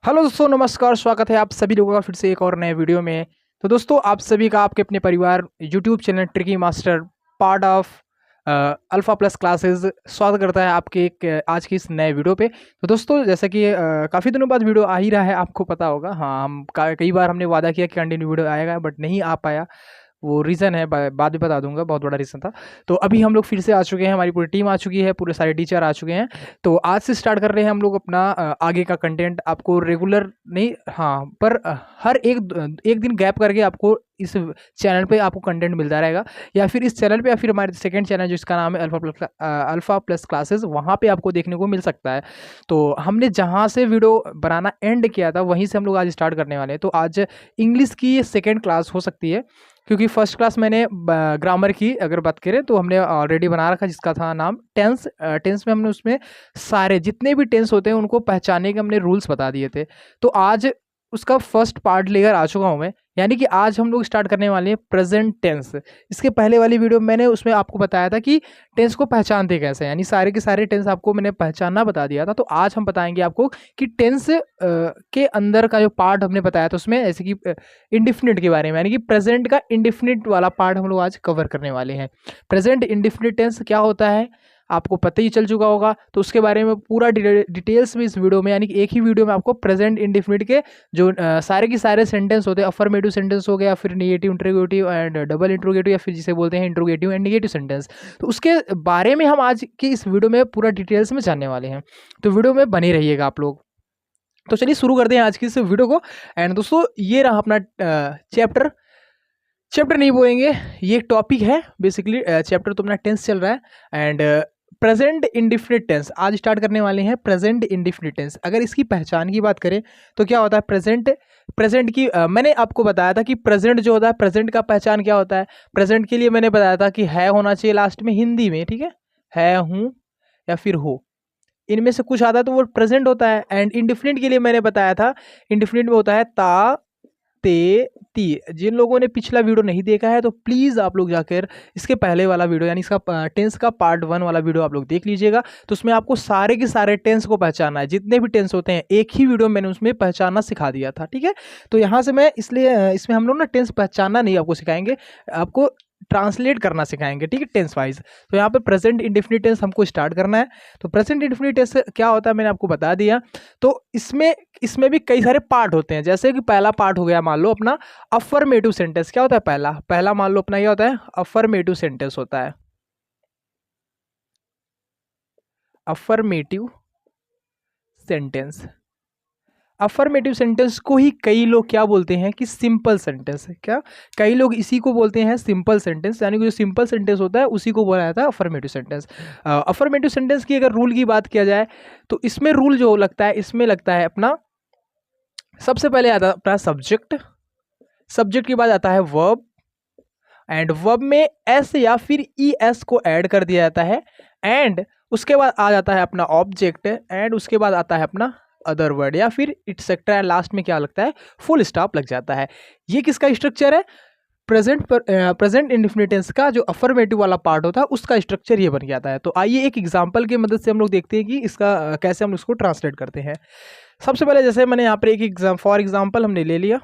Hello दोस्तों, नमस्कार। स्वागत है आप सभी लोगों का फिर से एक और नए वीडियो में। तो दोस्तों, आप सभी का आपके अपने परिवार YouTube channel tricky master part of alpha plus classes स्वागत करता है आपके एक आज की इस नए वीडियो पे। तो दोस्तों, जैसा कि काफ़ी दिनों बाद वीडियो आ ही रहा है, आपको पता होगा। हाँ, हम कई बार हमने वादा किया कि कंटिन्यू वीडियो आएगा, बट नहीं आ पाया। वो रीज़न है, बाद में बता दूंगा, बहुत बड़ा रीज़न था। तो अभी हम लोग फिर से आ चुके हैं, हमारी पूरी टीम आ चुकी है, पूरे सारे टीचर आ चुके हैं। तो आज से स्टार्ट कर रहे हैं हम लोग अपना आगे का कंटेंट। आपको रेगुलर नहीं, हाँ, पर हर एक दिन गैप करके आपको इस चैनल पे आपको कंटेंट मिलता रहेगा, या फिर इस चैनल पे, या फिर हमारे सेकंड चैनल जिसका नाम है अल्फ़ा प्लस क्लासेस, वहाँ पे आपको देखने को मिल सकता है। तो हमने जहाँ से वीडियो बनाना एंड किया था, वहीं से हम लोग आज स्टार्ट करने वाले हैं। तो आज इंग्लिश की सेकेंड क्लास हो सकती है, क्योंकि फर्स्ट क्लास मैंने ग्रामर की अगर बात करें तो हमने ऑलरेडी बना रखा, जिसका था नाम टेंस। टेंस में हमने उसमें सारे जितने भी टेंस होते हैं उनको पहचानने के हमने रूल्स बता दिए थे। तो आज उसका फर्स्ट पार्ट लेकर आ चुका हूँ मैं, यानी कि आज हम लोग स्टार्ट करने वाले हैं प्रेजेंट टेंस। इसके पहले वाली वीडियो में मैंने उसमें आपको बताया था कि टेंस को पहचानते कैसे, यानी सारे के सारे टेंस आपको मैंने पहचानना बता दिया था। तो आज हम बताएंगे आपको कि टेंस के अंदर का जो पार्ट हमने बताया था उसमें, जैसे कि इंडिफिनिट के बारे में, यानी कि प्रेजेंट का इंडिफिनिट वाला पार्ट हम लोग आज कवर करने वाले हैं। प्रेजेंट इंडिफिनिट टेंस क्या होता है आपको पता ही चल चुका होगा, तो उसके बारे में पूरा डिटेल्स में इस वीडियो में, यानी कि एक ही वीडियो में आपको प्रेजेंट इंडिफिनिट के जो सारे के सारे सेंटेंस होते हैं, अफर्मेटिव सेंटेंस हो गया, फिर negative interrogative and double interrogative, या फिर जिसे बोलते हैं इंट्रोगेटिव एंड नेगेटिव सेंटेंस, तो उसके बारे में हम आज की इस वीडियो में पूरा डिटेल्स में जानने वाले हैं। तो वीडियो में बने रहिएगा आप लोग। तो चलिए शुरू करते हैं आज की इस वीडियो को। एंड दोस्तों, ये रहा अपना चैप्टर नहीं बोलेंगे, ये एक टॉपिक है बेसिकली। चैप्टर तो अपना टेंस चल रहा है, एंड प्रेजेंट इंडिफिनिट टेंस आज स्टार्ट करने वाले हैं। प्रेजेंट इंडिफिनिट टेंस, अगर इसकी पहचान की बात करें तो क्या होता है प्रेजेंट की मैंने आपको बताया था कि प्रेजेंट जो होता है, प्रेजेंट का पहचान क्या होता है। प्रेजेंट के लिए मैंने बताया था कि है होना चाहिए लास्ट में हिंदी में, ठीक है हूँ या फिर हो, इनमें से कुछ आता है तो वो प्रेजेंट होता है। एंड इंडिफिनिट के लिए मैंने बताया था, इंडिफिनिट में होता है ता ते ती। जिन लोगों ने पिछला वीडियो नहीं देखा है तो प्लीज़ आप लोग जाकर इसके पहले वाला वीडियो, यानी इसका टेंस का पार्ट 1 वाला वीडियो आप लोग देख लीजिएगा। तो उसमें आपको सारे के सारे टेंस को पहचानना है, जितने भी टेंस होते हैं एक ही वीडियो मैंने उसमें पहचानना सिखा दिया था, ठीक है। तो यहाँ से मैं इसलिए इसमें हम लोग ना टेंस पहचानना नहीं आपको सिखाएंगे, आपको ट्रांसलेट करना सिखाएंगे, ठीक है, टेंस वाइज। तो यहाँ पे प्रेजेंट इंडेफिनिट टेंस हमको स्टार्ट करना है। तो प्रेजेंट इंडेफिनिट टेंस क्या होता है मैंने आपको बता दिया। तो इसमें भी कई सारे पार्ट होते हैं, जैसे कि पहला पार्ट हो गया मान लो अपना अफर्मेटिव सेंटेंस। क्या होता है पहला मान लो अपना क्या होता है, अफर्मेटिव सेंटेंस होता है। अफर्मेटिव सेंटेंस, अफर्मेटिव सेंटेंस को ही कई लोग क्या बोलते हैं कि सिंपल सेंटेंस है। क्या कई लोग इसी को बोलते हैं सिंपल सेंटेंस, यानी कि जो सिंपल सेंटेंस होता है उसी को बोला जाता है अफर्मेटिव सेंटेंस। अफर्मेटिव सेंटेंस की अगर रूल की बात किया जाए तो इसमें रूल जो लगता है, इसमें लगता है अपना सबसे पहले आता है अपना सब्जेक्ट के बाद आता है वर्ब, एंड वर्ब में एस या फिर ई एस को ऐड कर दिया जाता है। एंड उसके बाद आ जाता है अपना ऑब्जेक्ट, एंड उसके बाद आता है अपना अदर वर्ड या फिर इटसेट्रा, लास्ट में क्या लगता है, फुल स्टॉप लग जाता है। ये किसका स्ट्रक्चर है, प्रेजेंट इंडेफिनिट टेंस का जो अफर्मेटिव वाला पार्ट होता है उसका स्ट्रक्चर ये बन जाता है। तो आइए एक एग्जांपल की मदद से हम लोग देखते हैं कि इसका कैसे हम इसको ट्रांसलेट करते हैं। सबसे पहले जैसे मैंने यहाँ पर एक फॉर एग्जाम्पल हमने ले लिया,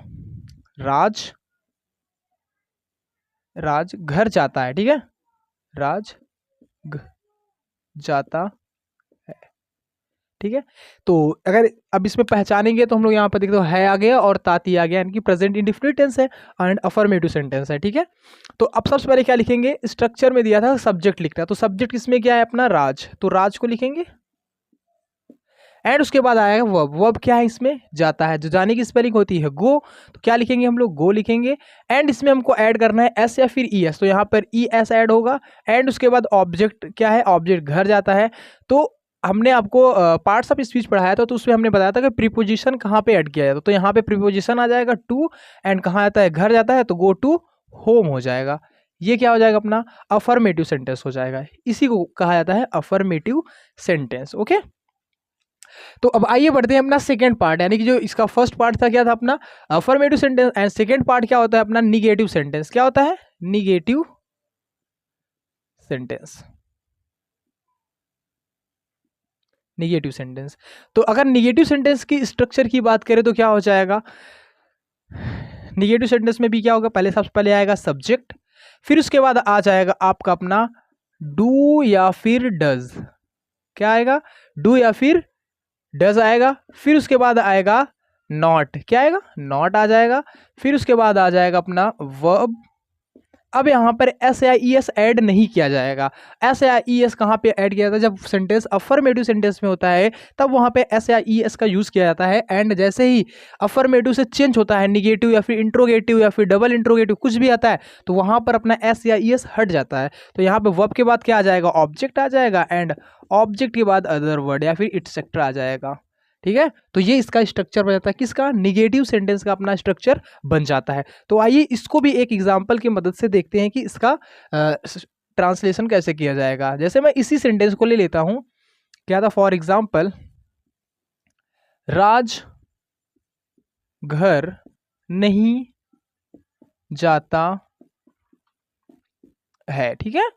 राज घर जाता है, ठीक है, राज जाता है, ठीक है। तो अगर अब इसमें पहचानेंगे तो हम लोग यहाँ पर देखते है आ गया और ताती आ गया, यानी कि प्रेजेंट इंडेफिनिट टेंस है एंड अफर्मेटिव सेंटेंस है, ठीक है। तो अब सबसे पहले क्या लिखेंगे, स्ट्रक्चर में दिया था सब्जेक्ट लिखना, तो सब्जेक्ट इसमें क्या है अपना राज, तो राज को लिखेंगे। एंड उसके बाद आएगा वर्ब क्या है इसमें, जाता है, जो जाने की स्पेलिंग होती है गो, तो क्या लिखेंगे हम लोग, गो लिखेंगे। एंड इसमें हमको ऐड करना है एस या फिर ई एस, तो यहाँ पर ई एस ऐड होगा। एंड उसके बाद ऑब्जेक्ट क्या है, ऑब्जेक्ट घर जाता है। तो हमने आपको पार्ट्स ऑफ स्पीच पढ़ाया था, तो उसमें हमने बताया था कि प्रीपोजिशन कहाँ पे ऐड किया जाता है। तो यहाँ पे प्रीपोजिशन आ जाएगा टू, एंड कहाँ आता है, घर जाता है, तो गो टू होम हो जाएगा। ये क्या हो जाएगा अपना अफर्मेटिव सेंटेंस हो जाएगा, इसी को कहा जाता है अफर्मेटिव सेंटेंस, ओके। तो अब आइए बढ़ते हैं अपना सेकंड पार्ट, यानी कि जो इसका फर्स्ट पार्ट था क्या था अपना affirmative sentence, and second part क्या होता है अपना निगेटिव सेंटेंस। क्या होता है, निगेटिव सेंटेंस। Negative sentence. तो अगर निगेटिव सेंटेंस की स्ट्रक्चर की बात करें तो क्या हो जाएगा, निगेटिव सेंटेंस में भी क्या होगा, पहले सबसे पहले आएगा सब्जेक्ट, फिर उसके बाद आ जाएगा आपका अपना डू या फिर डज। क्या आएगा, डू या फिर डज आएगा। फिर उसके बाद आएगा नॉट, क्या आएगा, नॉट आ जाएगा। फिर उसके बाद आ जाएगा अपना वर्ब। अब यहाँ पर एस या ई एस ऐड नहीं किया जाएगा। एस या ई एस कहाँ पे ऐड किया जाता है, जब सेंटेंस अफर्मेटिव सेंटेंस में होता है तब वहाँ पे एस या ई एस का यूज़ किया जाता है। एंड जैसे ही अफर्मेटिव से चेंज होता है निगेटिव या फिर इंट्रोगेटिव या फिर डबल इंट्रोगेटिव कुछ भी आता है तो वहाँ पर अपना एस या ई एस हट जाता है। तो यहाँ पे वर्ब के बाद क्या आ जाएगा, ऑब्जेक्ट आ जाएगा। एंड ऑब्जेक्ट के बाद अदर वर्ड या फिर इटसेट्रा आ जाएगा। ठीक है, तो ये इसका स्ट्रक्चर बन जाता है, किसका, निगेटिव सेंटेंस का अपना स्ट्रक्चर बन जाता है। तो आइए इसको भी एक एग्जांपल की मदद से देखते हैं कि इसका ट्रांसलेशन कैसे किया जाएगा। जैसे मैं इसी सेंटेंस को ले लेता हूं, क्या था, फॉर एग्जांपल राज घर नहीं जाता है। ठीक है,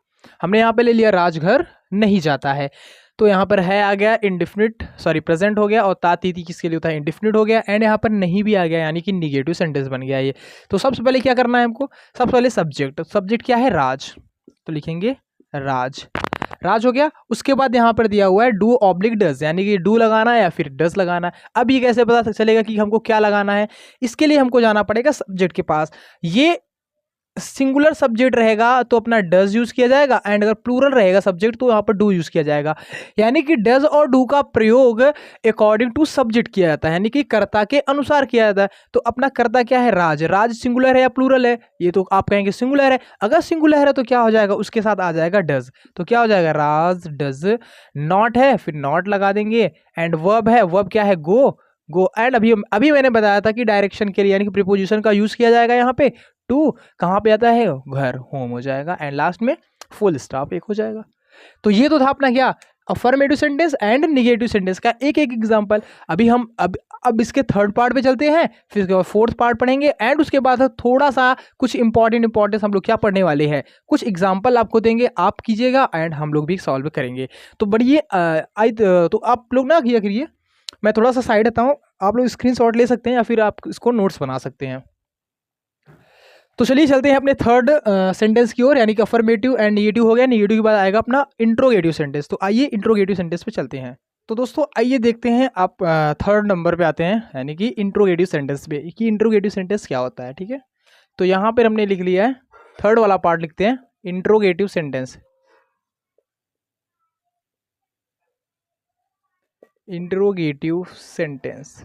हमने यहां पे ले लिया राज घर नहीं जाता है, तो यहाँ पर है आ गया इंडिफिनिट, सॉरी प्रेजेंट हो गया, और तातीती किसके लिए होता है, इंडिफिनिट हो गया। एंड यहाँ पर नहीं भी आ गया, यानी कि निगेटिव सेंटेंस बन गया ये। तो सबसे पहले क्या करना है हमको, सबसे पहले सब्जेक्ट, सब्जेक्ट क्या है, राज, तो लिखेंगे राज, राज हो गया। उसके बाद यहाँ पर दिया हुआ है डू ऑब्लिक डज, यानी कि डू लगाना है या फिर डज लगाना है। अब ये कैसे पता चलेगा कि हमको क्या लगाना है, इसके लिए हमको जाना पड़ेगा सब्जेक्ट के पास। ये सिंगुलर सब्जेक्ट रहेगा तो अपना डज यूज किया जाएगा, एंड अगर प्लूरल रहेगा सब्जेक्ट तो यहाँ पर डू यूज किया जाएगा। यानी कि डज और डू का प्रयोग अकॉर्डिंग टू सब्जेक्ट किया जाता है, यानी कि कर्ता के अनुसार किया जाता है। तो अपना कर्ता क्या है, राज, राज सिंगुलर है या प्लूरल है, ये तो आप कहेंगे सिंगुलर है। अगर सिंगुलर है तो क्या हो जाएगा, उसके साथ आ जाएगा डज, तो क्या हो जाएगा, राज डज। नॉट है, फिर नॉट लगा देंगे। एंड वर्ब है, वर्ब क्या है, गो, गो। एंड अभी मैंने बताया था कि डायरेक्शन के लिए यानी कि प्रीपोजिशन का यूज किया जाएगा यहाँ पे। टू कहाँ पे आता है, घर, होम हो जाएगा। एंड लास्ट में फुल स्टॉप एक हो जाएगा। तो ये तो था अपना क्या, affirmative sentence and negative sentence का एक एक एग्जांपल। अभी हम अब इसके थर्ड पार्ट पे चलते हैं, फिर उसके बाद फोर्थ पार्ट पढ़ेंगे। एंड उसके बाद थोड़ा सा कुछ इंपॉर्टेंट हम लोग क्या पढ़ने वाले हैं, कुछ एग्जांपल आपको देंगे, आप कीजिएगा एंड हम लोग भी सॉल्व करेंगे। तो बढ़िए, तो आप लोग ना किया करिए, मैं थोड़ा सा साइड हटा हूँ, आप लोग स्क्रीनशॉट ले सकते हैं या फिर आप इसको नोट्स बना सकते हैं। तो चलिए चलते हैं अपने थर्ड सेंटेंस की ओर, यानी कि अफर्मेटिव एंड निगेटिव हो गया। निगेटिव के बाद आएगा अपना इंट्रोगेटिव सेंटेंस। तो आइए इंट्रोगेटिव सेंटेंस पे चलते हैं। तो दोस्तों आइए देखते हैं, आप थर्ड नंबर पे आते हैं, यानी कि इंट्रोगेटिव सेंटेंस पे, कि इंट्रोगेटिव सेंटेंस क्या होता है। ठीक है, तो यहाँ पर हमने लिख लिया है, थर्ड वाला पार्ट लिखते हैं, इंट्रोगेटिव सेंटेंस। इंट्रोगेटिव सेंटेंस,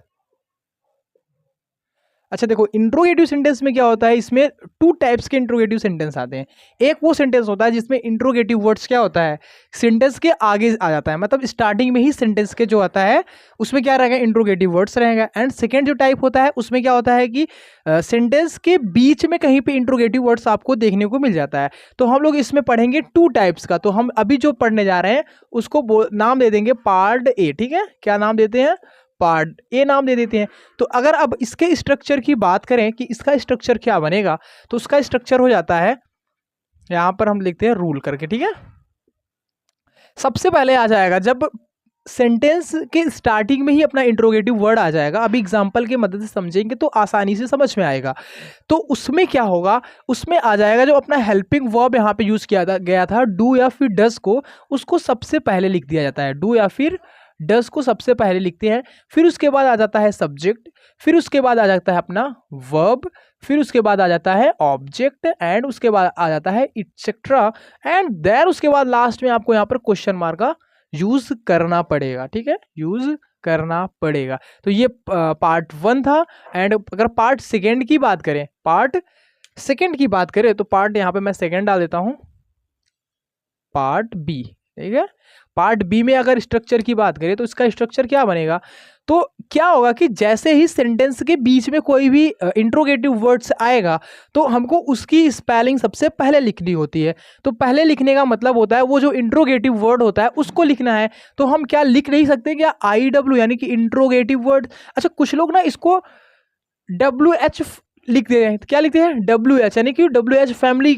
अच्छा देखो, इंट्रोगेटिव सेंटेंस में क्या होता है, इसमें टू टाइप्स के इंट्रोगेटिव सेंटेंस आते हैं। एक वो सेंटेंस होता है जिसमें इंट्रोगेटिव वर्ड्स क्या होता है, सेंटेंस के आगे आ जाता है, मतलब स्टार्टिंग में ही सेंटेंस के जो आता है उसमें क्या रहेगा, इंट्रोगेटिव वर्ड्स रहेगा। एंड सेकेंड जो टाइप होता है उसमें क्या होता है कि सेंटेंस के बीच में कहीं पे इंट्रोगेटिव वर्ड्स आपको देखने को मिल जाता है। तो हम लोग इसमें पढ़ेंगे टू टाइप्स का। तो हम अभी जो पढ़ने जा रहे हैं उसको नाम दे देंगे पार्ट ए। ठीक है, क्या नाम देते हैं, पार्ट ए नाम दे देते हैं। तो अगर अब इसके स्ट्रक्चर की बात करें कि इसका स्ट्रक्चर क्या बनेगा, तो उसका स्ट्रक्चर हो जाता है, यहां पर हम लिखते हैं रूल करके। ठीक है, सबसे पहले आ जाएगा जब सेंटेंस के स्टार्टिंग में ही अपना इंट्रोगेटिव वर्ड आ जाएगा। अभी एग्जांपल की मदद से समझेंगे तो आसानी से समझ में आएगा। तो उसमें क्या होगा, उसमें आ जाएगा जो अपना हेल्पिंग वर्ब यहाँ पे यूज किया गया था, डू या फिर डज को, उसको सबसे पहले लिख दिया जाता है। डू या फिर डज को सबसे पहले लिखते हैं, फिर उसके बाद आ जाता है सब्जेक्ट, फिर उसके बाद आ जाता है अपना वर्ब, फिर उसके बाद आ जाता है ऑब्जेक्ट, एंड उसके बाद आ जाता है इटसेट्रा, एंड देन उसके बाद लास्ट में आपको यहाँ पर क्वेश्चन मार्क का यूज करना पड़ेगा। ठीक है, यूज करना पड़ेगा। तो ये पार्ट वन था। एंड अगर पार्ट सेकेंड की बात करें, पार्ट सेकेंड की बात करें तो पार्ट यहाँ पे मैं सेकेंड डाल देता हूं, पार्ट बी। ठीक है, पार्ट बी में अगर स्ट्रक्चर की बात करें तो इसका स्ट्रक्चर क्या बनेगा, तो क्या होगा कि जैसे ही सेंटेंस के बीच में कोई भी इंट्रोगेटिव वर्ड्स आएगा तो हमको उसकी स्पेलिंग सबसे पहले लिखनी होती है। तो पहले लिखने का मतलब होता है वो जो इंट्रोगेटिव वर्ड होता है उसको लिखना है। तो हम क्या लिख नहीं सकते क्या, IW यानी कि इंट्रोगेटिव वर्ड। अच्छा, कुछ लोग ना इसको WH लिख दे रहे हैं, क्या लिखते हैं, WH, यानी कि WH फैमिली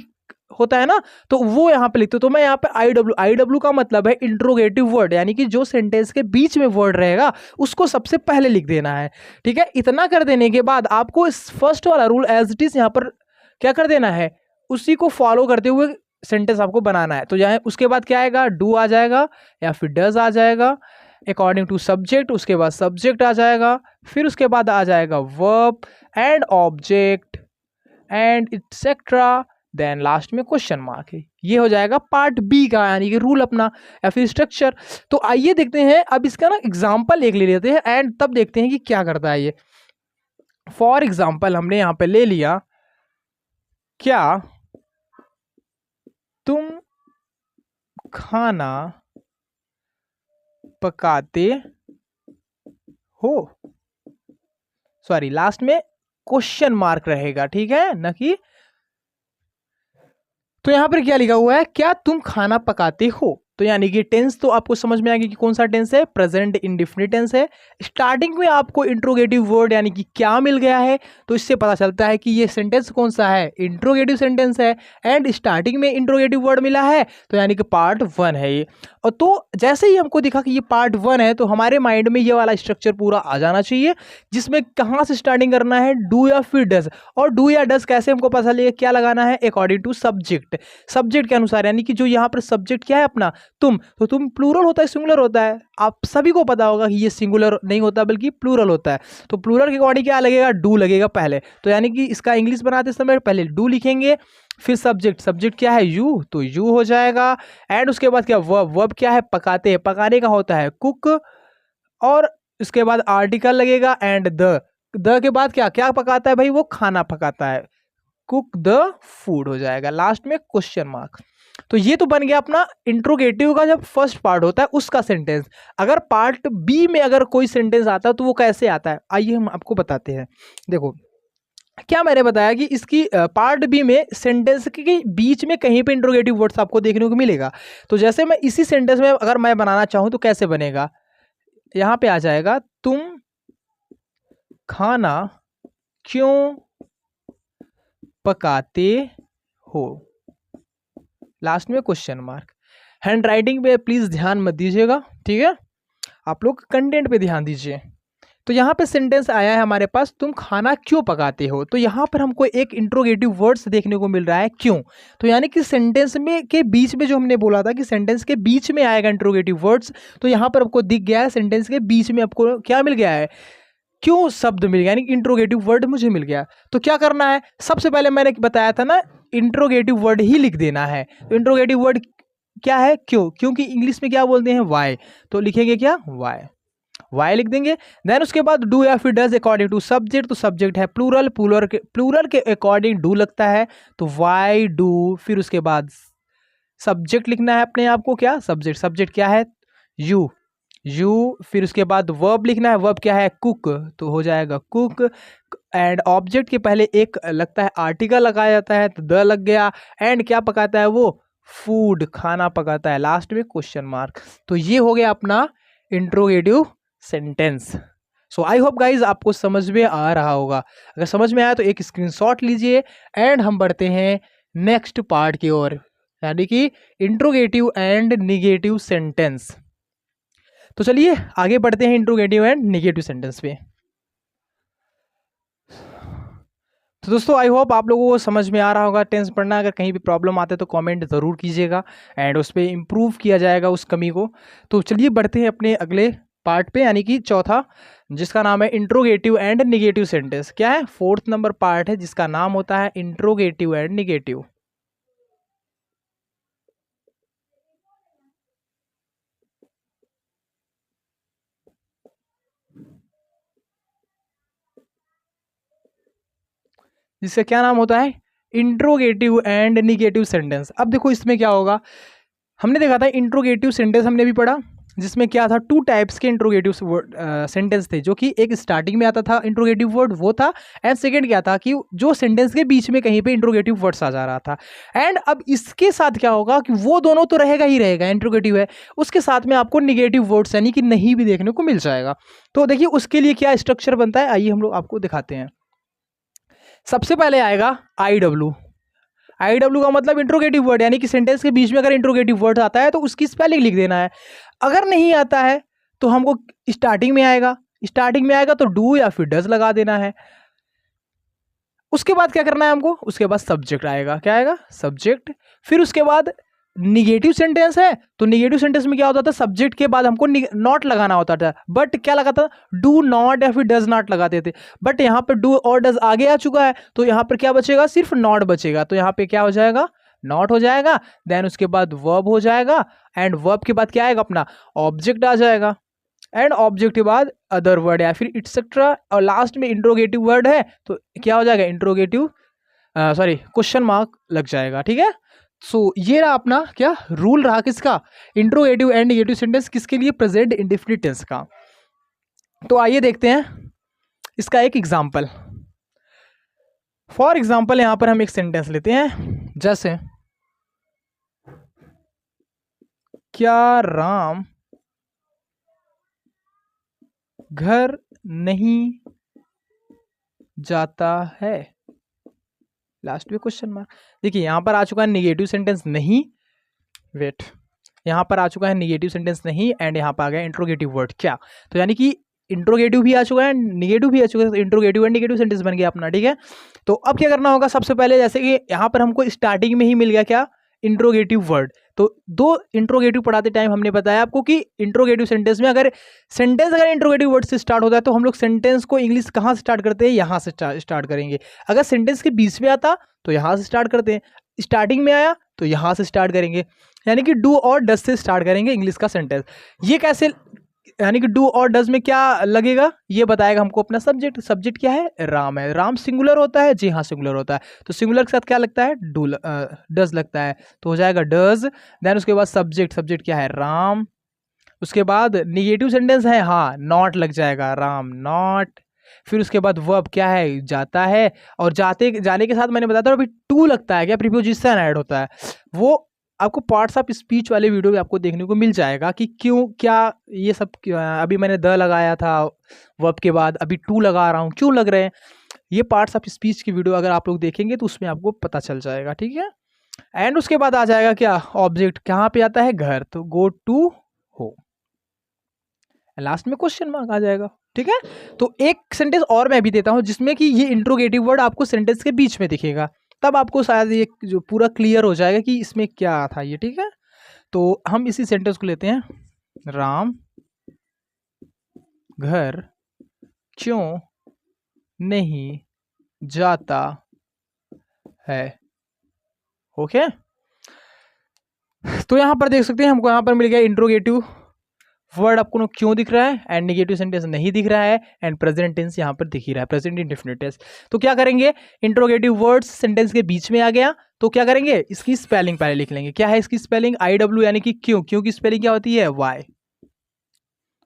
होता है ना, तो वो यहाँ पे लिखते हो। तो मैं यहाँ पे आई डब्ल्यू का मतलब है इंट्रोगेटिव वर्ड, यानी कि जो सेंटेंस के बीच में वर्ड रहेगा उसको सबसे पहले लिख देना है। ठीक है, इतना कर देने के बाद आपको इस फर्स्ट वाला रूल एज इट इज यहाँ पर क्या कर देना है, उसी को फॉलो करते हुए सेंटेंस आपको बनाना है। तो यहाँ उसके बाद क्या आएगा, डू आ जाएगा या फिर डज आ जाएगा अकॉर्डिंग टू सब्जेक्ट, उसके बाद सब्जेक्ट आ जाएगा, फिर उसके बाद आ जाएगा verb and object and etcetera, then last में क्वेश्चन मार्क है। ये हो जाएगा पार्ट बी का, यानी कि रूल अपना या फिर स्ट्रक्चर। तो आइए देखते हैं, अब इसका ना एग्जाम्पल एक ले लेते हैं एंड तब देखते हैं कि क्या करता है ये। फॉर एग्जाम्पल हमने यहाँ पे ले लिया, क्या तुम खाना पकाते हो, सॉरी लास्ट में क्वेश्चन मार्क रहेगा, ठीक है ना कि। तो यहां पर क्या लिखा हुआ है, क्या तुम खाना पकाते हो, तो यानी कि टेंस तो आपको समझ में आ गया कि कौन सा टेंस है, प्रेजेंट इंडेफिनिट टेंस है। स्टार्टिंग में आपको इंट्रोगेटिव वर्ड यानी कि क्या मिल गया है, तो इससे पता चलता है कि ये सेंटेंस कौन सा है, इंट्रोगेटिव सेंटेंस है। एंड स्टार्टिंग में इंट्रोगेटिव वर्ड मिला है, तो यानी कि पार्ट 1 है ये। और तो जैसे ही हमको दिखा कि ये पार्ट 1 है, तो हमारे माइंड में ये वाला स्ट्रक्चर पूरा आ जाना चाहिए, जिसमें कहाँ से स्टार्टिंग करना है, डू या फिर डज। और डू या डज कैसे हमको पता चलेगा, क्या लगाना है, अकॉर्डिंग टू सब्जेक्ट, सब्जेक्ट के अनुसार, यानी कि जो यहाँ पर सब्जेक्ट क्या है अपना तुम, तो तुम प्लूरल होता है सिंगुलर होता है, आप सभी को पता होगा कि ये सिंगुलर नहीं होता बल्कि प्लूरल होता है। तो प्लूरल के अकॉर्डिंग क्या लगेगा, डू लगेगा पहले। तो यानी कि इसका इंग्लिश बनाते समय पहले डू लिखेंगे, फिर सब्जेक्ट, सब्जेक्ट क्या है यू, तो यू हो जाएगा। एंड उसके बाद क्या वर्ब, वर्ब क्या है पकाते हैं, पकाने का होता है कुक, और उसके बाद आर्टिकल लगेगा एंड द के बाद क्या क्या पकाता है भाई, वो खाना पकाता है, कुक द फूड हो जाएगा, लास्ट में क्वेश्चन मार्क। तो ये तो बन गया अपना इंट्रोगेटिव का जब फर्स्ट पार्ट होता है उसका सेंटेंस। अगर पार्ट बी में अगर कोई सेंटेंस आता है तो वो कैसे आता है, आइए हम आपको बताते हैं। देखो क्या मैंने बताया कि इसकी पार्ट बी में सेंटेंस के बीच में कहीं पे इंट्रोगेटिव वर्ड्स आपको देखने को मिलेगा। तो जैसे मैं इसी सेंटेंस में अगर मैं बनाना चाहूँ तो कैसे बनेगा, यहाँ पे आ जाएगा, तुम खाना क्यों पकाते हो, लास्ट में क्वेश्चन मार्क। हैंड राइटिंग पे प्लीज ध्यान मत दीजिएगा, ठीक है, आप लोग कंटेंट पे ध्यान दीजिए। तो यहाँ पे सेंटेंस आया है हमारे पास, तुम खाना क्यों पकाते हो, तो यहाँ पर हमको एक इंट्रोगेटिव वर्ड्स देखने को मिल रहा है क्यों। तो यानी कि सेंटेंस में के बीच में जो हमने बोला था कि सेंटेंस के बीच में आएगा इंट्रोगेटिव वर्ड्स, तो यहाँ पर आपको दिख गया है सेंटेंस के बीच में आपको क्या मिल गया है, क्यों शब्द मिल गया, यानी कि इंट्रोगेटिव वर्ड मुझे मिल गया। तो क्या करना है, सबसे पहले मैंने बताया था ना इंट्रोगेटिव वर्ड ही लिख देना है। तो इंट्रोगेटिव वर्ड क्या है, क्यों, क्योंकि इंग्लिश में क्या बोलते हैं वाई, तो लिखेंगे क्या वाई, वाई लिख देंगे। देन उसके बाद डू या फिर डज अकॉर्डिंग टू सब्जेक्ट, तो सब्जेक्ट है प्लूरल, प्लूरल के अकॉर्डिंग डू लगता है, तो वाई डू। फिर उसके बाद सब्जेक्ट लिखना है अपने आप को, क्या सब्जेक्ट, सब्जेक्ट क्या है यू, फिर उसके बाद वर्ब लिखना है, वर्ब क्या है कुक, तो हो जाएगा कुक। एंड ऑब्जेक्ट के पहले एक लगता है आर्टिकल लगाया जाता है, तो द लग गया। एंड क्या पकाता है वो, फूड, खाना पकाता है, लास्ट में क्वेश्चन मार्क। तो ये हो गया अपना interrogative sentence. So I hope guys आपको समझ में आ रहा होगा। अगर समझ में आया तो एक स्क्रीनशॉट लीजिए एंड हम बढ़ते हैं नेक्स्ट पार्ट की ओर, यानी कि इंट्रोगेटिव एंड निगेटिव सेंटेंस। तो चलिए आगे बढ़ते हैं इंट्रोगेटिव एंड नेगेटिव सेंटेंस पे। तो दोस्तों आई होप आप लोगों को समझ में आ रहा होगा टेंस पढ़ना। अगर कहीं भी प्रॉब्लम आते तो कमेंट ज़रूर कीजिएगा एंड उस पर इम्प्रूव किया जाएगा उस कमी को। तो चलिए बढ़ते हैं अपने अगले पार्ट पे, यानी कि चौथा, जिसका नाम है इंट्रोगेटिव एंड निगेटिव सेंटेंस। क्या है, 4th नंबर पार्ट है जिसका नाम होता है इंट्रोगेटिव एंड निगेटिव। जिसका क्या नाम होता है, इंट्रोगेटिव एंड निगेटिव सेंटेंस। अब देखो इसमें क्या होगा, हमने देखा था इंट्रोगेटिव सेंटेंस हमने भी पढ़ा, जिसमें क्या था 2 टाइप्स के इंट्रोगेटिव सेंटेंस थे, जो कि एक स्टार्टिंग में आता था इंट्रोगेटिव वर्ड वो था, एंड सेकंड क्या था कि जो सेंटेंस के बीच में कहीं पे इंट्रोगेटिव वर्ड्स आ जा रहा था। एंड अब इसके साथ क्या होगा कि वो दोनों तो रहेगा ही रहेगा, इंट्रोगेटिव है, उसके साथ में आपको निगेटिव वर्ड्स यानी कि नहीं भी देखने को मिल जाएगा। तो देखिए उसके लिए क्या स्ट्रक्चर बनता है, आइए हम लोग आपको दिखाते हैं। सबसे पहले आएगा आई डब्ल्यू, IW का मतलब इंट्रोगेटिव वर्ड, यानी कि सेंटेंस के बीच में अगर इंट्रोगेटिव वर्ड आता है तो उसकी स्पेलिंग लिख देना है। अगर नहीं आता है तो हमको स्टार्टिंग में आएगा तो डू या फिर डज लगा देना है। उसके बाद क्या करना है हमको, उसके बाद सब्जेक्ट आएगा, क्या आएगा, सब्जेक्ट। फिर उसके बाद निगेटिव सेंटेंस है तो निगेटिव सेंटेंस में क्या होता था, सब्जेक्ट के बाद हमको नॉट लगाना होता था, बट क्या लगाता था, डू नॉट या फिर डज नॉट लगाते थे। बट यहाँ पर डू और डज आगे आ चुका है तो यहाँ पर क्या बचेगा, सिर्फ नॉट बचेगा। तो यहाँ पे क्या हो जाएगा, नॉट हो जाएगा। देन उसके बाद वर्ब हो जाएगा, एंड वर्ब के बाद क्या आएगा, अपना ऑब्जेक्ट आ जाएगा, एंड ऑब्जेक्ट के बाद अदर वर्ड या फिर इट्सेट्रा, और लास्ट में इंट्रोगेटिव वर्ड है तो क्या हो जाएगा, इंट्रोगेटिव क्वेश्चन मार्क लग जाएगा। ठीक है, सो ये रहा अपना क्या रूल रहा, किसका, इंट्रोगेटिव एंड निगेटिव सेंटेंस किसके लिए, प्रेजेंट इंडेफिनिट टेंस का। तो आइए देखते हैं इसका एक एग्जाम्पल। फॉर एग्जाम्पल यहां पर हम एक सेंटेंस लेते हैं, जैसे क्या राम घर नहीं जाता है, लास्ट में क्वेश्चन मार्क। देखिए यहां पर आ चुका है निगेटिव सेंटेंस नहीं, वेट, यहां पर आ चुका है निगेटिव सेंटेंस नहीं, एंड यहां पर आ गया इंट्रोगेटिव वर्ड क्या, तो यानी कि इंट्रोगेटिव भी आ चुका है, निगेटिव भी आ चुका है, तो इंट्रोगेटिव एंड निगेटिव सेंटेंस बन गया अपना। ठीक है, तो अब क्या करना होगा, सबसे पहले जैसे कि यहाँ पर हमको स्टार्टिंग में ही मिल गया क्या, इंट्रोगेटिव वर्ड। तो दो इंट्रोगेटिव पढ़ाते टाइम हमने बताया आपको कि इंट्रोगेटिव सेंटेंस में अगर इंट्रोगेटिव वर्ड से स्टार्ट होता है तो हम लोग सेंटेंस को इंग्लिश कहाँ से स्टार्ट करते हैं, यहाँ से स्टार्ट करेंगे। अगर सेंटेंस के बीच में आता तो यहाँ से स्टार्ट करते हैं, स्टार्टिंग में आया तो यहाँ से स्टार्ट करेंगे, यानी कि डू और डज से स्टार्ट करेंगे इंग्लिश का सेंटेंस। ये कैसे, यानी कि डू और डज में क्या लगेगा, ये बताएगा हमको अपना सब्जेक्ट। सब्जेक्ट क्या है, राम है। राम सिंगुलर होता है, जी हाँ सिंगुलर होता है, तो सिंगुलर के साथ क्या लगता है, डज लगता है, तो हो जाएगा डज। देन उसके बाद सब्जेक्ट क्या है, राम। उसके बाद निगेटिव सेंटेंस है, हाँ नॉट लग जाएगा, राम नॉट। फिर उसके बाद वर्ब क्या है, जाता है, और जाने के साथ मैंने बताया था अभी टू लगता है, क्या प्रीपोजिशन ऐड होता है। वो आपको पार्ट्स ऑफ स्पीच वाले वीडियो में आपको देखने को मिल जाएगा कि क्यों, क्या ये सब, अभी मैंने द लगाया था वर्ब के बाद, अभी टू लगा रहा हूँ, क्यों लग रहे हैं। ये पार्ट्स ऑफ स्पीच की वीडियो अगर आप लोग देखेंगे तो उसमें आपको पता चल जाएगा। ठीक है, एंड उसके बाद आ जाएगा क्या, ऑब्जेक्ट कहाँ पे आता है, घर, तो गो टू हो, लास्ट में क्वेश्चन मार्क आ जाएगा। ठीक है, तो एक सेंटेंस और मैं भी देता हूं जिसमें कि ये इंट्रोगेटिव वर्ड आपको सेंटेंस के बीच में दिखेगा, तब आपको शायद ये जो पूरा क्लियर हो जाएगा कि इसमें क्या था ये। ठीक है, तो हम इसी सेंटेंस को लेते हैं, राम घर क्यों नहीं जाता है। ओके, तो यहां पर देख सकते हैं हमको यहां पर मिल गया इंट्रोगेटिव वर्ड आपको क्यों दिख रहा है, एंड नेगेटिव सेंटेंस नहीं दिख रहा है, एंड प्रेजेंट टेंस यहाँ पर दिख ही रहा है, प्रेजेंट इंडेफिनिट टेंस। तो क्या करेंगे, इंट्रोगेटिव वर्ड्स सेंटेंस के बीच में आ गया तो क्या करेंगे, इसकी स्पेलिंग पहले लिख लेंगे। क्या है इसकी स्पेलिंग, IW, यानी कि क्यों की स्पेलिंग क्या होती है,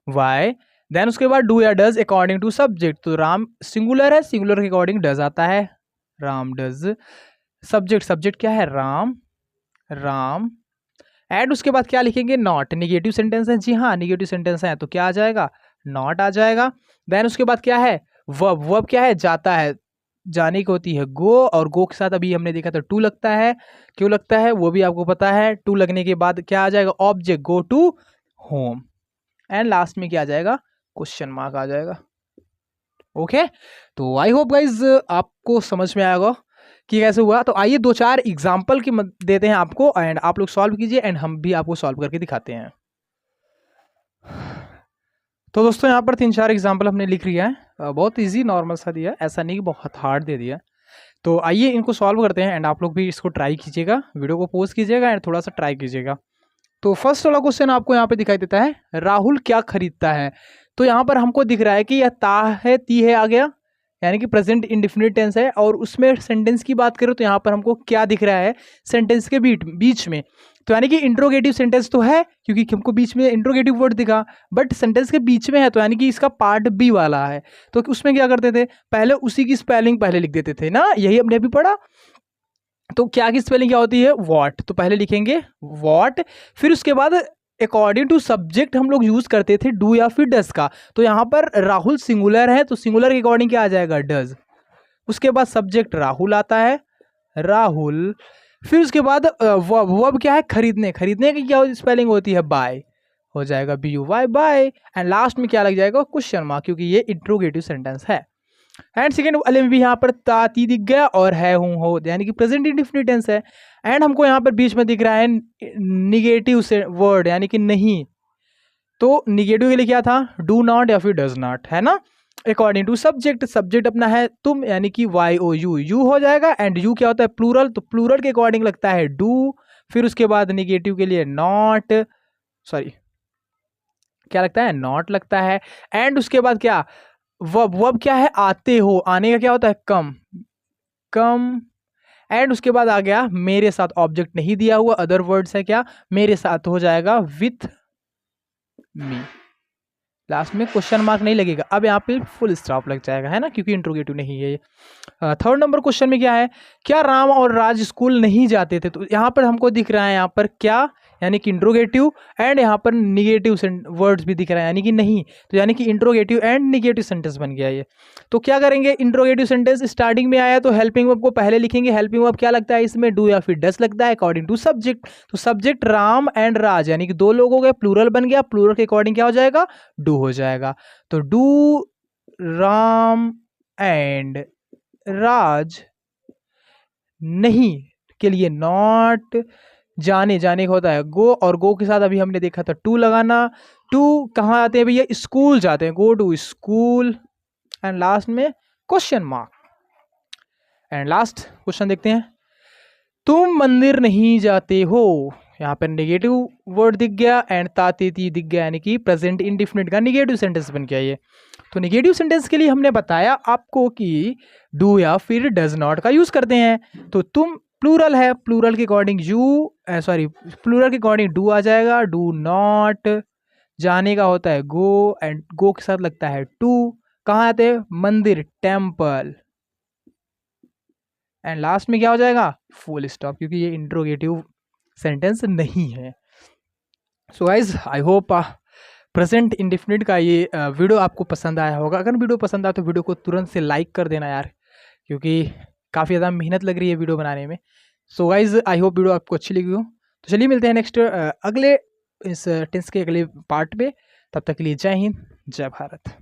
वाई। देन उसके बाद डू या डज अकॉर्डिंग टू सब्जेक्ट, तो राम सिंगुलर है, सिंगुलर के अकॉर्डिंग डज आता है, राम डज। सब्जेक्ट क्या है, राम। एंड उसके बाद क्या लिखेंगे, नॉट। निगेटिव सेंटेंस है, जी हाँ निगेटिव सेंटेंस है, तो क्या आ जाएगा, नॉट आ जाएगा। देन उसके बाद क्या है, वर्ब क्या है, जाता है, जाने की होती है गो, और गो के साथ अभी हमने देखा था टू लगता है, क्यों लगता है वो भी आपको पता है। टू लगने के बाद क्या आ जाएगा, object, go to home, and last में क्या आ जाएगा, क्वेश्चन मार्क आ जाएगा। ओके, तो आई होप गाइज आपको समझ में आएगा कि कैसे हुआ। तो आइए 2-4 एग्जाम्पल की देते हैं आपको, एंड आप लोग सॉल्व कीजिए, एंड हम भी आपको सॉल्व करके दिखाते हैं। तो दोस्तों यहाँ पर 3-4 एग्जाम्पल हमने लिख लिया है, बहुत इजी नॉर्मल सा दिया है, ऐसा नहीं कि बहुत हार्ड दे दिया। तो आइए इनको सॉल्व करते हैं, एंड आप लोग भी इसको ट्राई कीजिएगा, वीडियो को पॉज कीजिएगा एंड थोड़ा सा ट्राई कीजिएगा। तो फर्स्ट वाला क्वेश्चन आपको यहाँ पे दिखाई देता है, राहुल क्या खरीदता है। तो यहाँ पर हमको दिख रहा है कि यह ता है, ती है आ गया, यानी कि प्रेजेंट इंडेफिनिट टेंस है, और उसमें सेंटेंस की बात करें तो यहाँ पर हमको क्या दिख रहा है, सेंटेंस के बीच में, तो यानी कि इंट्रोगेटिव सेंटेंस तो है क्योंकि हमको बीच में इंट्रोगेटिव वर्ड दिखा, बट सेंटेंस के बीच में है तो यानी कि इसका पार्ट बी वाला है। तो उसमें क्या करते थे, पहले उसी की स्पेलिंग पहले लिख देते थे ना, यही हमने अभी पढ़ा। तो क्या की स्पेलिंग क्या होती है, वॉट, तो पहले लिखेंगे वॉट। फिर उसके बाद अकॉर्डिंग टू सब्जेक्ट हम लोग यूज करते थे डू या फिर डज का, तो यहाँ पर राहुल सिंगुलर है तो सिंगुलर के अकॉर्डिंग क्या आ जाएगा, डज। उसके बाद सब्जेक्ट राहुल आता है, राहुल। फिर उसके बाद वर्ब, वर्ब क्या है, खरीदने, खरीदने की क्या स्पेलिंग होती है, बाय, हो जाएगा BUY, बाय। एंड लास्ट में क्या लग जाएगा, क्वेश्चन मार्क, क्योंकि ये इंट्रोगेटिव सेंटेंस है। एंड सेकेंड वाले में भी यहाँ पर ताती दिख गया और है हूँ हो, यानी कि प्रेजेंट इंडेफिनिट टेंस है। एंड हमको यहाँ पर बीच में दिख रहा है निगेटिव से वर्ड, यानी कि नहीं, तो निगेटिव के लिए क्या था, डू नॉट या फिर डज नॉट, है ना। अकॉर्डिंग टू सब्जेक्ट, सब्जेक्ट अपना है तुम, यानी कि YOU, यू हो जाएगा। एंड यू क्या होता है, प्लूरल, तो प्लूरल के अकॉर्डिंग लगता है डू। फिर उसके बाद निगेटिव के लिए नॉट, सॉरी क्या लगता है, नॉट लगता है। एंड उसके बाद क्या, वर्ब, वर्ब क्या है, आते हो, आने का क्या होता है, कम, कम। एंड उसके बाद आ गया मेरे साथ, ऑब्जेक्ट नहीं दिया हुआ, अदर वर्ड्स है क्या, मेरे साथ हो जाएगा विथ मी। लास्ट में क्वेश्चन मार्क नहीं लगेगा, अब यहाँ पे फुल स्टॉप लग जाएगा, है ना, क्योंकि इंट्रोगेटिव नहीं है ये। थर्ड नंबर क्वेश्चन में क्या है, क्या राम और राज स्कूल नहीं जाते थे, तो यहाँ पर हमको दिख रहा है यहाँ पर क्या, यानी कि इंट्रोगेटिव, एंड यहाँ पर निगेटिव वर्ड्स भी दिख रहा है, यानी कि नहीं, तो यानी कि इंट्रोगेटिव एंड निगेटिव सेंटेंस बन गया ये। तो क्या करेंगे, इंट्रोगेटिव सेंटेंस स्टार्टिंग में आया तो हेल्पिंग वर्ब को पहले लिखेंगे, हेल्पिंग वर्ब क्या लगता है इसमें, डू या फिर डस लगता है अकॉर्डिंग टू सब्जेक्ट। तो सब्जेक्ट राम एंड राज, यानी कि दो लोग हो गए, प्लूरल बन गया, प्लूरल के अकॉर्डिंग क्या हो जाएगा, डू हो जाएगा। तो डू राम एंड राज, नहीं के लिए नॉट, जाने, जाने का होता है गो, और गो के साथ अभी हमने देखा था टू लगाना। टू कहाँ आते हैं भैया, स्कूल जाते हैं, go to school. And last में question mark. And last question देखते हैं, तुम मंदिर नहीं जाते हो, यहाँ पर नेगेटिव वर्ड दिख गया एंड तातेती दिख गया, यानी कि प्रेजेंट इंडिफिनिट का नेगेटिव सेंटेंस बन गया ये। तो नेगेटिव सेंटेंस के लिए हमने बताया आपको कि डू या फिर डज नॉट का यूज करते हैं। तो तुम प्लूरल है, प्लूरल के अकॉर्डिंग यू, सॉरी प्लूरल के अकॉर्डिंग डू आ जाएगा, डू नॉट। जाने का होता है गो, एंड गो के साथ लगता है टू। कहाँ आते हैं, मंदिर, टेम्पल। एंड लास्ट में क्या हो जाएगा, फुल स्टॉप, क्योंकि ये इंट्रोगेटिव सेंटेंस नहीं है। So guys I hope present indefinite का ये वीडियो आपको पसंद आया होगा। अगर वीडियो पसंद आया तो वीडियो को तुरंत से लाइक कर देना यार, क्योंकि काफ़ी ज़्यादा मेहनत लग रही है वीडियो बनाने में। So guys I hope video आपको अच्छी लगी हो। तो चलिए मिलते हैं नेक्स्ट अगले इस टेंस के अगले पार्ट पे। तब तक के लिए जय हिंद, जय भारत।